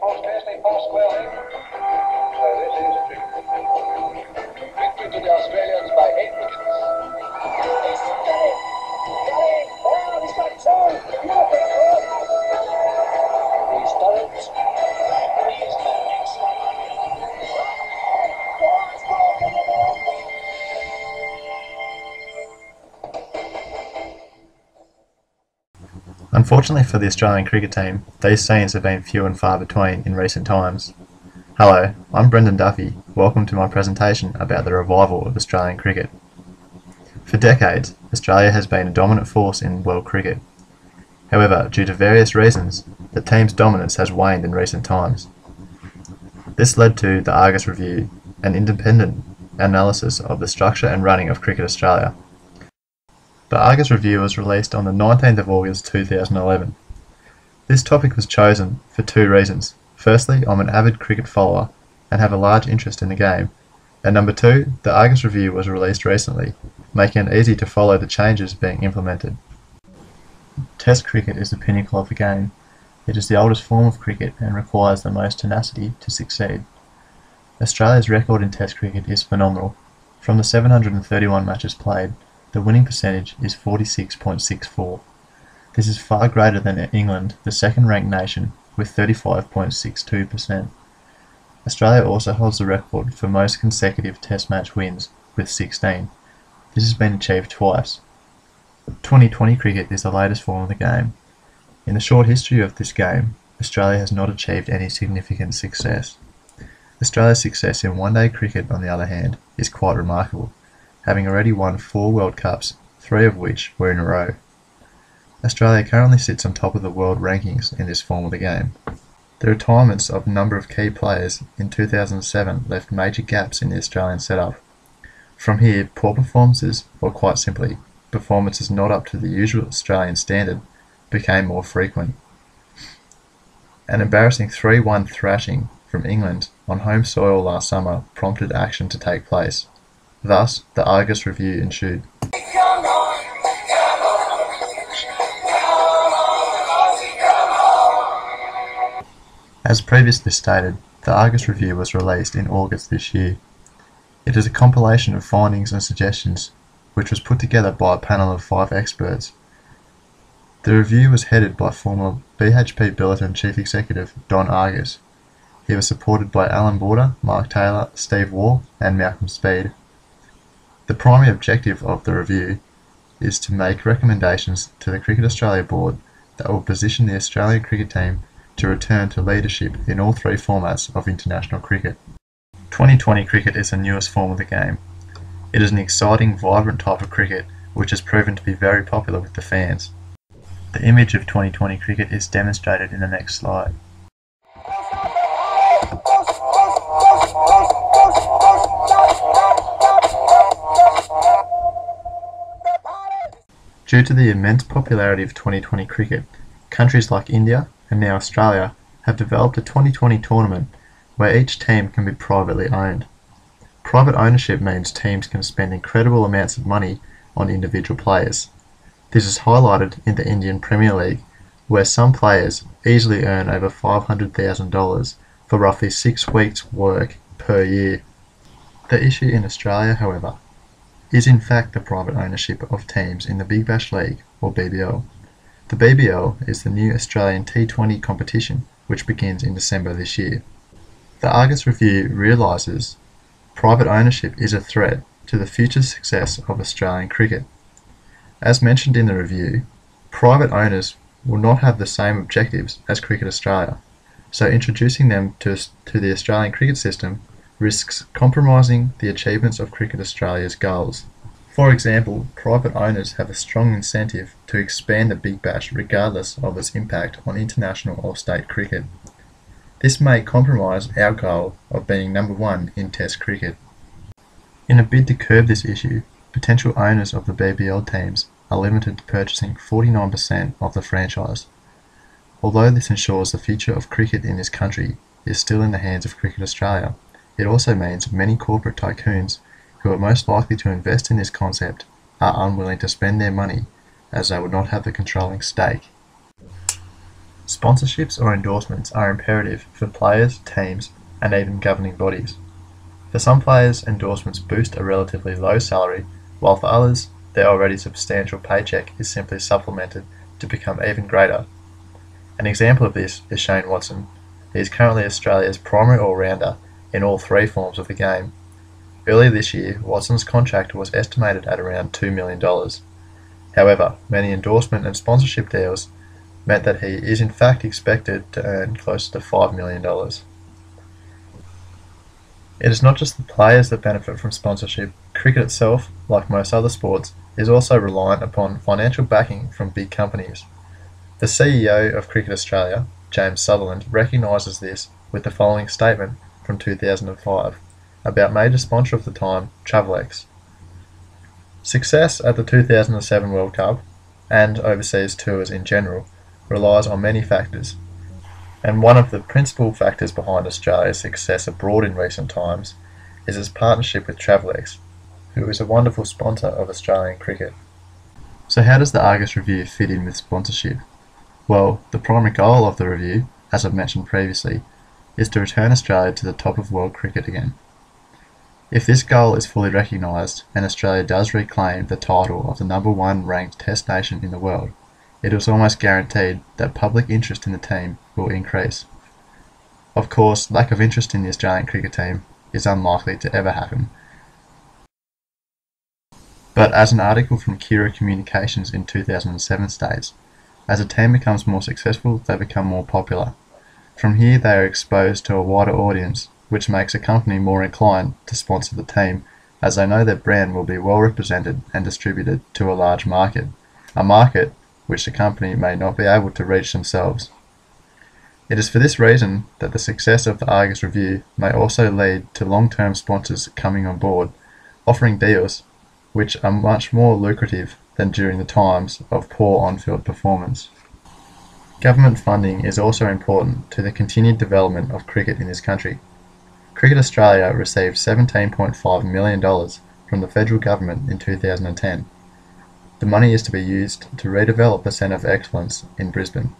ball scarcely past square leg. So this is a victory. Victory to the Australians by 8 wickets. He's got it! Got it! Oh, he's got 2! Nothing good! He's done it. He's done excellent. Oh, it's broken the ball! Unfortunately for the Australian cricket team, these scenes have been few and far between in recent times. Hello, I'm Brendan Duffy. Welcome to my presentation about the revival of Australian cricket. For decades, Australia has been a dominant force in world cricket. However, due to various reasons, the team's dominance has waned in recent times. This led to the Argus Review, an independent analysis of the structure and running of Cricket Australia. The Argus Review was released on the 19th of August 2011. This topic was chosen for two reasons. Firstly, I'm an avid cricket follower and have a large interest in the game. And number two, the Argus Review was released recently, making it easy to follow the changes being implemented. Test cricket is the pinnacle of the game. It is the oldest form of cricket and requires the most tenacity to succeed. Australia's record in Test cricket is phenomenal. From the 731 matches played, the winning percentage is 46.64. This is far greater than England, the second-ranked nation, with 35.62%. Australia also holds the record for most consecutive Test match wins, with 16. This has been achieved twice. 2020 cricket is the latest form of the game. In the short history of this game, Australia has not achieved any significant success. Australia's success in one-day cricket, on the other hand, is quite remarkable, having already won 4 World Cups, 3 of which were in a row. Australia currently sits on top of the world rankings in this form of the game. The retirements of a number of key players in 2007 left major gaps in the Australian setup. From here, poor performances, or quite simply, performances not up to the usual Australian standard, became more frequent. An embarrassing 3-1 thrashing from England on home soil last summer prompted action to take place. Thus, the Argus Review ensued. As previously stated, the Argus Review was released in August this year. It is a compilation of findings and suggestions, which was put together by a panel of 5 experts. The review was headed by former BHP Billiton Chief Executive Don Argus. He was supported by Alan Border, Mark Taylor, Steve Waugh and Malcolm Speed. The primary objective of the review is to make recommendations to the Cricket Australia Board that will position the Australian cricket team to return to leadership in all 3 formats of international cricket. 2020 cricket is the newest form of the game. It is an exciting, vibrant type of cricket which has proven to be very popular with the fans. The image of 2020 cricket is demonstrated in the next slide. Due to the immense popularity of 2020 cricket, countries like India and now Australia have developed a 2020 tournament where each team can be privately owned. Private ownership means teams can spend incredible amounts of money on individual players. This is highlighted in the Indian Premier League, where some players easily earn over $500,000 for roughly 6 weeks' work per year. The issue in Australia, however, is in fact the private ownership of teams in the Big Bash League, or BBL. The BBL is the new Australian T20 competition, which begins in December this year. The Argus Review realises private ownership is a threat to the future success of Australian cricket. As mentioned in the review, private owners will not have the same objectives as Cricket Australia, so introducing them to the Australian cricket system risks compromising the achievements of Cricket Australia's goals. For example, private owners have a strong incentive to expand the Big Bash regardless of its impact on international or state cricket. This may compromise our goal of being number 1 in Test cricket. In a bid to curb this issue, potential owners of the BBL teams are limited to purchasing 49% of the franchise. Although this ensures the future of cricket in this country is still in the hands of Cricket Australia, it also means many corporate tycoons who are most likely to invest in this concept are unwilling to spend their money as they would not have the controlling stake. Sponsorships or endorsements are imperative for players, teams, and even governing bodies. For some players, endorsements boost a relatively low salary, while for others, their already substantial paycheck is simply supplemented to become even greater. An example of this is Shane Watson. He is currently Australia's primary all-rounder in all three forms of the game. Earlier this year, Watson's contract was estimated at around $2 million. However, many endorsement and sponsorship deals meant that he is in fact expected to earn close to $5 million. It is not just the players that benefit from sponsorship. Cricket itself, like most other sports, is also reliant upon financial backing from big companies. The CEO of Cricket Australia, James Sutherland, recognises this with the following statement from 2005 about major sponsor of the time, Travelex. Success at the 2007 World Cup, and overseas tours in general, relies on many factors, and one of the principal factors behind Australia's success abroad in recent times is its partnership with Travelex, who is a wonderful sponsor of Australian cricket. So how does the Argus Review fit in with sponsorship? Well, the primary goal of the review, as I've mentioned previously, is to return Australia to the top of world cricket again. If this goal is fully recognised and Australia does reclaim the title of the #1 ranked Test nation in the world, it is almost guaranteed that public interest in the team will increase. Of course, lack of interest in the Australian cricket team is unlikely to ever happen. But as an article from Kira Communications in 2007 states, as a team becomes more successful, they become more popular. From here they are exposed to a wider audience, which makes a company more inclined to sponsor the team, as they know their brand will be well represented and distributed to a large market, a market which the company may not be able to reach themselves. It is for this reason that the success of the Argus Review may also lead to long-term sponsors coming on board, offering deals which are much more lucrative than during the times of poor on-field performance. Government funding is also important to the continued development of cricket in this country. Cricket Australia received $17.5 million from the federal government in 2010. The money is to be used to redevelop the Centre of Excellence in Brisbane.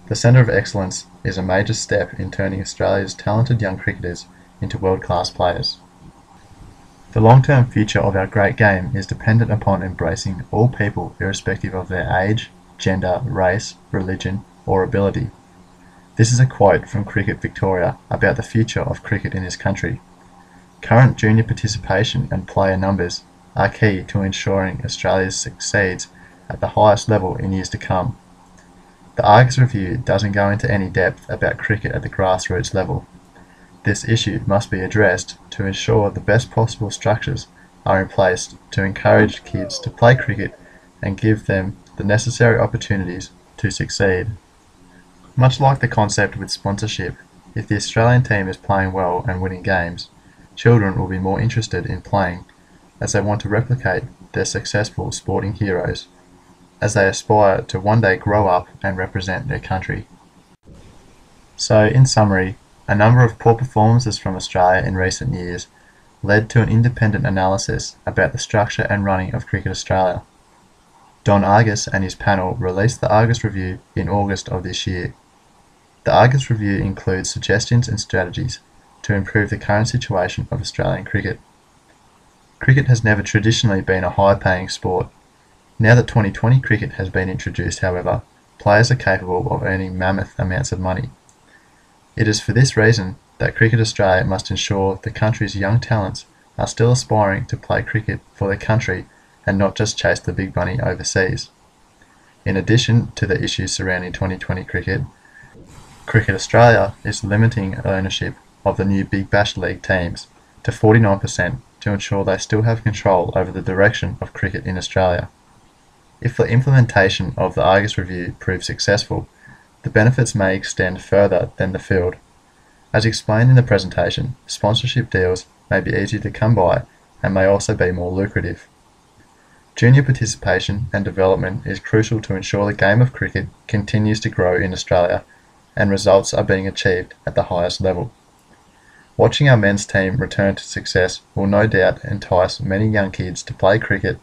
The Centre of Excellence is a major step in turning Australia's talented young cricketers into world-class players. The long-term future of our great game is dependent upon embracing all people irrespective of their age, gender, race, religion, or ability. This is a quote from Cricket Victoria about the future of cricket in this country. Current junior participation and player numbers are key to ensuring Australia succeeds at the highest level in years to come. The Argus Review doesn't go into any depth about cricket at the grassroots level. This issue must be addressed to ensure the best possible structures are in place to encourage kids to play cricket and give them the necessary opportunities to succeed. Much like the concept with sponsorship, if the Australian team is playing well and winning games, children will be more interested in playing as they want to replicate their successful sporting heroes, as they aspire to one day grow up and represent their country. So, in summary, a number of poor performances from Australia in recent years led to an independent analysis about the structure and running of Cricket Australia. Don Argus and his panel released the Argus Review in August of this year. The Argus Review includes suggestions and strategies to improve the current situation of Australian cricket. Cricket has never traditionally been a high-paying sport. Now that 2020 cricket has been introduced, however, players are capable of earning mammoth amounts of money. It is for this reason that Cricket Australia must ensure the country's young talents are still aspiring to play cricket for their country and not just chase the big money overseas. In addition to the issues surrounding 2020 cricket, Cricket Australia is limiting ownership of the new Big Bash League teams to 49% to ensure they still have control over the direction of cricket in Australia. If the implementation of the Argus Review proves successful, the benefits may extend further than the field. As explained in the presentation, sponsorship deals may be easier to come by and may also be more lucrative. Junior participation and development is crucial to ensure the game of cricket continues to grow in Australia and results are being achieved at the highest level. Watching our men's team return to success will no doubt entice many young kids to play cricket.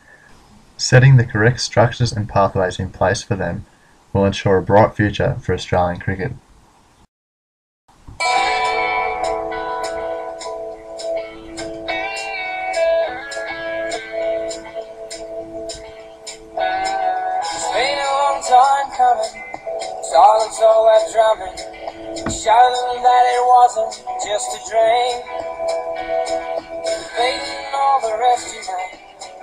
Setting the correct structures and pathways in place for them will ensure a bright future for Australian cricket. It's been a long time coming, silence all that drumming, show them that it wasn't just a dream. Beating all the rest, you know,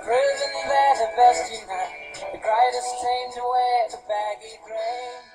proving they're the best, you know, the greatest team to wear the baggy green.